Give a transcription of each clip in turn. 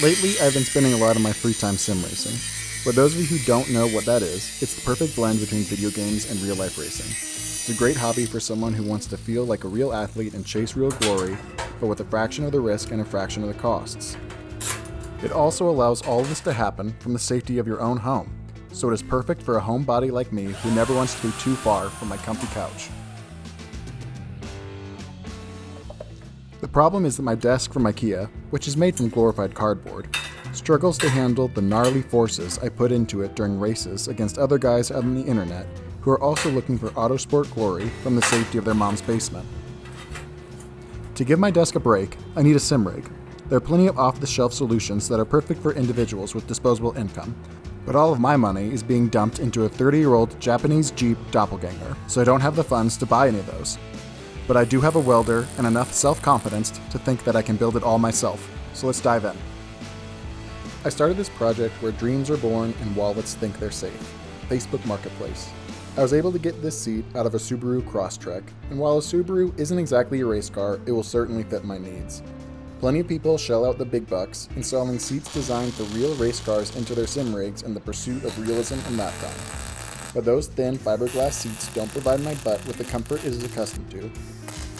Lately, I've been spending a lot of my free time sim racing. For those of you who don't know what that is, it's the perfect blend between video games and real-life racing. It's a great hobby for someone who wants to feel like a real athlete and chase real glory, but with a fraction of the risk and a fraction of the costs. It also allows all of this to happen from the safety of your own home, so it is perfect for a homebody like me who never wants to be too far from my comfy couch. The problem is that my desk from IKEA, which is made from glorified cardboard, struggles to handle the gnarly forces I put into it during races against other guys out on the internet who are also looking for autosport glory from the safety of their mom's basement. To give my desk a break, I need a sim rig. There are plenty of off-the-shelf solutions that are perfect for individuals with disposable income, but all of my money is being dumped into a 30-year-old Japanese Jeep doppelganger, so I don't have the funds to buy any of those. But I do have a welder and enough self-confidence to think that I can build it all myself, so let's dive in. I started this project where dreams are born and wallets think they're safe, Facebook Marketplace. I was able to get this seat out of a Subaru Crosstrek, and while a Subaru isn't exactly a race car, it will certainly fit my needs. Plenty of people shell out the big bucks, installing seats designed for real race cars into their sim rigs in the pursuit of realism and lap time. But those thin fiberglass seats don't provide my butt with the comfort it is accustomed to.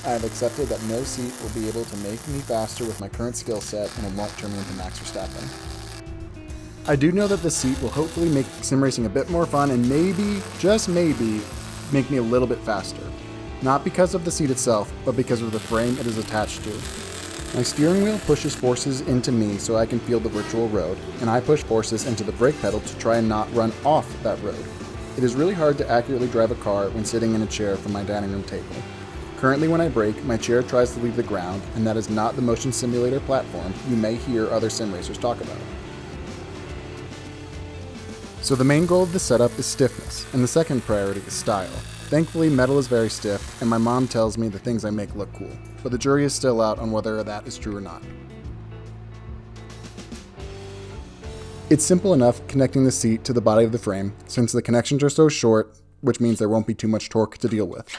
I have accepted that no seat will be able to make me faster with my current skill set, and it won't turn me into Max Verstappen. I do know that this seat will hopefully make sim racing a bit more fun and maybe, just maybe, make me a little bit faster. Not because of the seat itself, but because of the frame it is attached to. My steering wheel pushes forces into me so I can feel the virtual road, and I push forces into the brake pedal to try and not run off that road. It is really hard to accurately drive a car when sitting in a chair from my dining room table. Currently when I brake, my chair tries to leave the ground, and that is not the motion simulator platform you may hear other sim racers talk about. So the main goal of the setup is stiffness, and the second priority is style. Thankfully, metal is very stiff, and my mom tells me the things I make look cool, but the jury is still out on whether that is true or not. It's simple enough connecting the seat to the body of the frame, since the connections are so short, which means there won't be too much torque to deal with.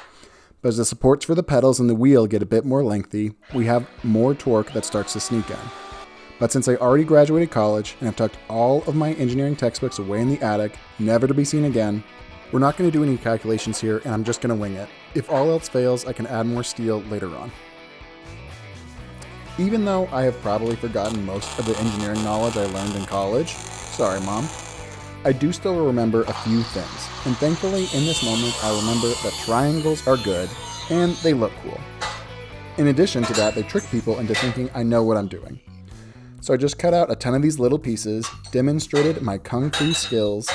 But as the supports for the pedals and the wheel get a bit more lengthy, we have more torque that starts to sneak in. But since I already graduated college and have tucked all of my engineering textbooks away in the attic, never to be seen again, we're not going to do any calculations here, and I'm just going to wing it. If all else fails, I can add more steel later on. Even though I have probably forgotten most of the engineering knowledge I learned in college, sorry Mom, I do still remember a few things, and thankfully in this moment I remember that triangles are good, and they look cool. In addition to that, they trick people into thinking I know what I'm doing. So I just cut out a ton of these little pieces, demonstrated my kung fu skills,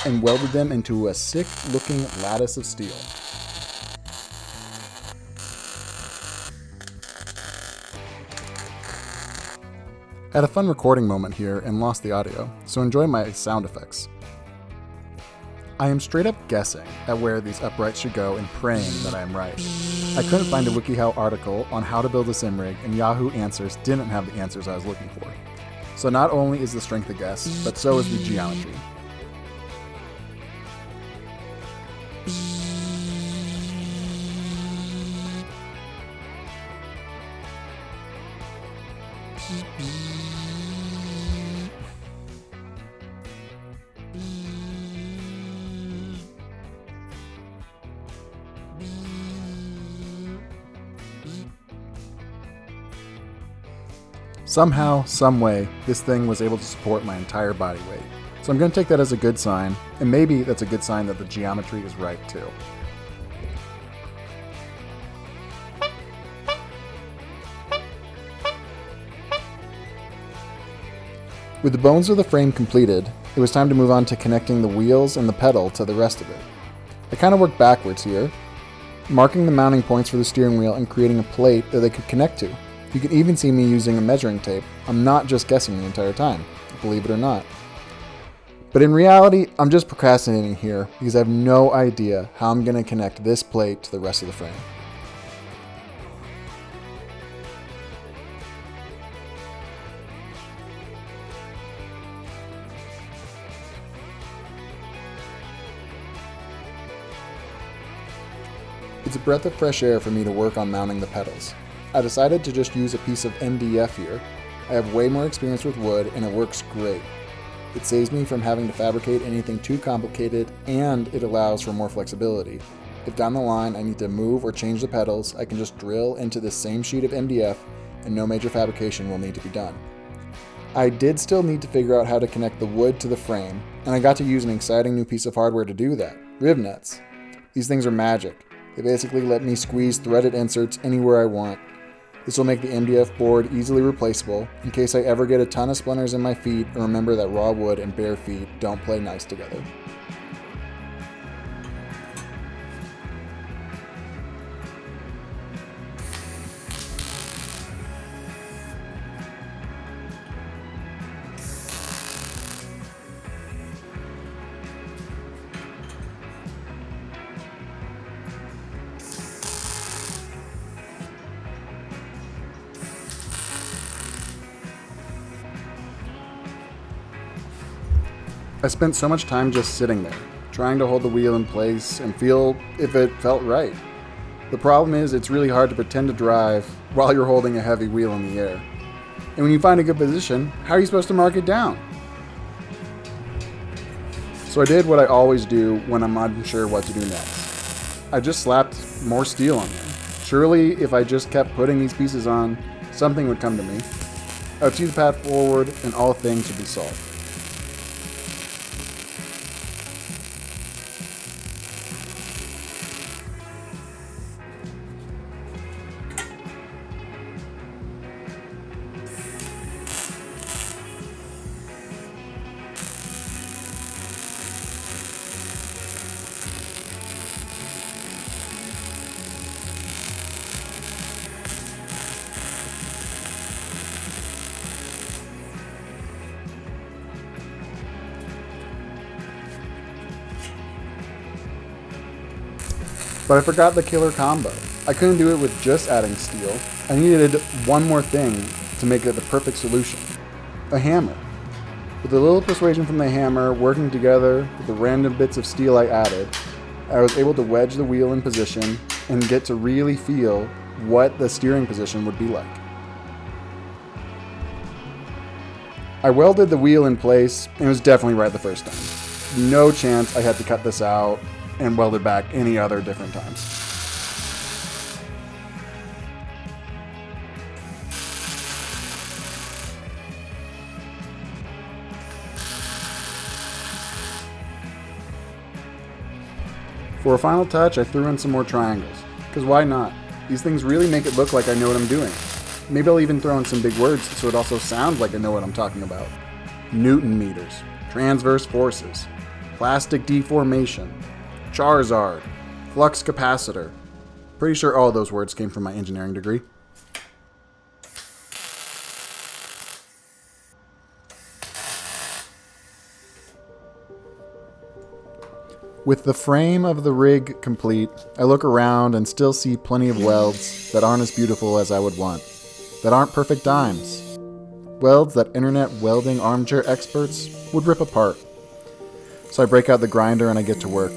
and welded them into a sick-looking lattice of steel. I had a fun recording moment here and lost the audio, so enjoy my sound effects. I am straight up guessing at where these uprights should go and praying that I am right. I couldn't find a WikiHow article on how to build a sim rig, and Yahoo Answers didn't have the answers I was looking for. So not only is the strength a guess, but so is the geometry. Somehow, someway, this thing was able to support my entire body weight. So I'm going to take that as a good sign, and maybe that's a good sign that the geometry is right too. With the bones of the frame completed, it was time to move on to connecting the wheels and the pedal to the rest of it. I kind of worked backwards here, marking the mounting points for the steering wheel and creating a plate that they could connect to. You can even see me using a measuring tape. I'm not just guessing the entire time, believe it or not. But in reality, I'm just procrastinating here because I have no idea how I'm going to connect this plate to the rest of the frame. It's a breath of fresh air for me to work on mounting the pedals. I decided to just use a piece of MDF here, I have way more experience with wood and it works great. It saves me from having to fabricate anything too complicated, and it allows for more flexibility. If down the line I need to move or change the pedals, I can just drill into this same sheet of MDF and no major fabrication will need to be done. I did still need to figure out how to connect the wood to the frame, and I got to use an exciting new piece of hardware to do that, riv nuts. These things are magic. They basically let me squeeze threaded inserts anywhere I want. This will make the MDF board easily replaceable in case I ever get a ton of splinters in my feet and remember that raw wood and bare feet don't play nice together. I spent so much time just sitting there, trying to hold the wheel in place and feel if it felt right. The problem is it's really hard to pretend to drive while you're holding a heavy wheel in the air. And when you find a good position, how are you supposed to mark it down? So I did what I always do when I'm unsure what to do next. I just slapped more steel on there. Surely if I just kept putting these pieces on, something would come to me. I would see the path forward and all things would be solved. But I forgot the killer combo. I couldn't do it with just adding steel. I needed one more thing to make it the perfect solution. A hammer. With a little persuasion from the hammer working together with the random bits of steel I added, I was able to wedge the wheel in position and get to really feel what the steering position would be like. I welded the wheel in place and it was definitely right the first time. No chance I had to cut this out and weld it back any other different times. For a final touch, I threw in some more triangles, because why not? These things really make it look like I know what I'm doing. Maybe I'll even throw in some big words so it also sounds like I know what I'm talking about. Newton meters, transverse forces, plastic deformation, Charizard, flux capacitor. Pretty sure all those words came from my engineering degree. With the frame of the rig complete, I look around and still see plenty of welds that aren't as beautiful as I would want, that aren't perfect dimes. Welds that internet welding armchair experts would rip apart. So I break out the grinder and I get to work.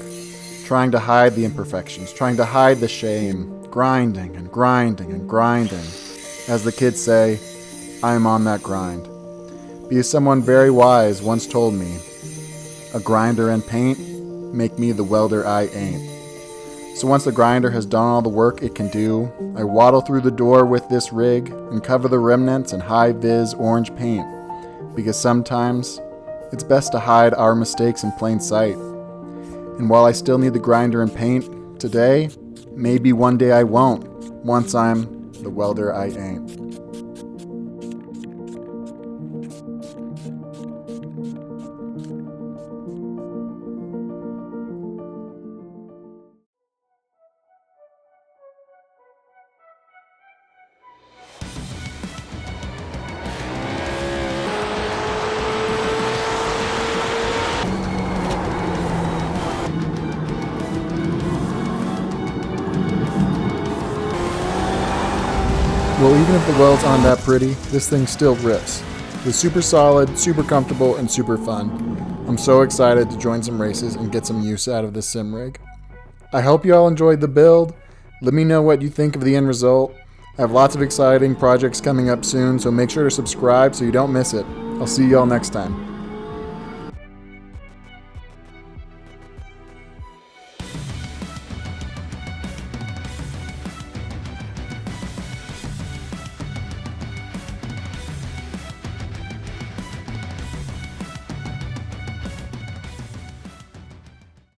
Trying to hide the imperfections, trying to hide the shame, grinding and grinding and grinding. As the kids say, I am on that grind. Because someone very wise once told me, a grinder and paint make me the welder I ain't. So once the grinder has done all the work it can do, I waddle through the door with this rig and cover the remnants in high-vis orange paint. Because sometimes it's best to hide our mistakes in plain sight. And while I still need the grinder and paint today, maybe one day I won't, once I'm the welder I ain't. Well, even if the welds aren't that pretty, this thing still rips. It's super solid, super comfortable, and super fun. I'm so excited to join some races and get some use out of this sim rig. I hope you all enjoyed the build. Let me know what you think of the end result. I have lots of exciting projects coming up soon, so make sure to subscribe so you don't miss it. I'll see you all next time.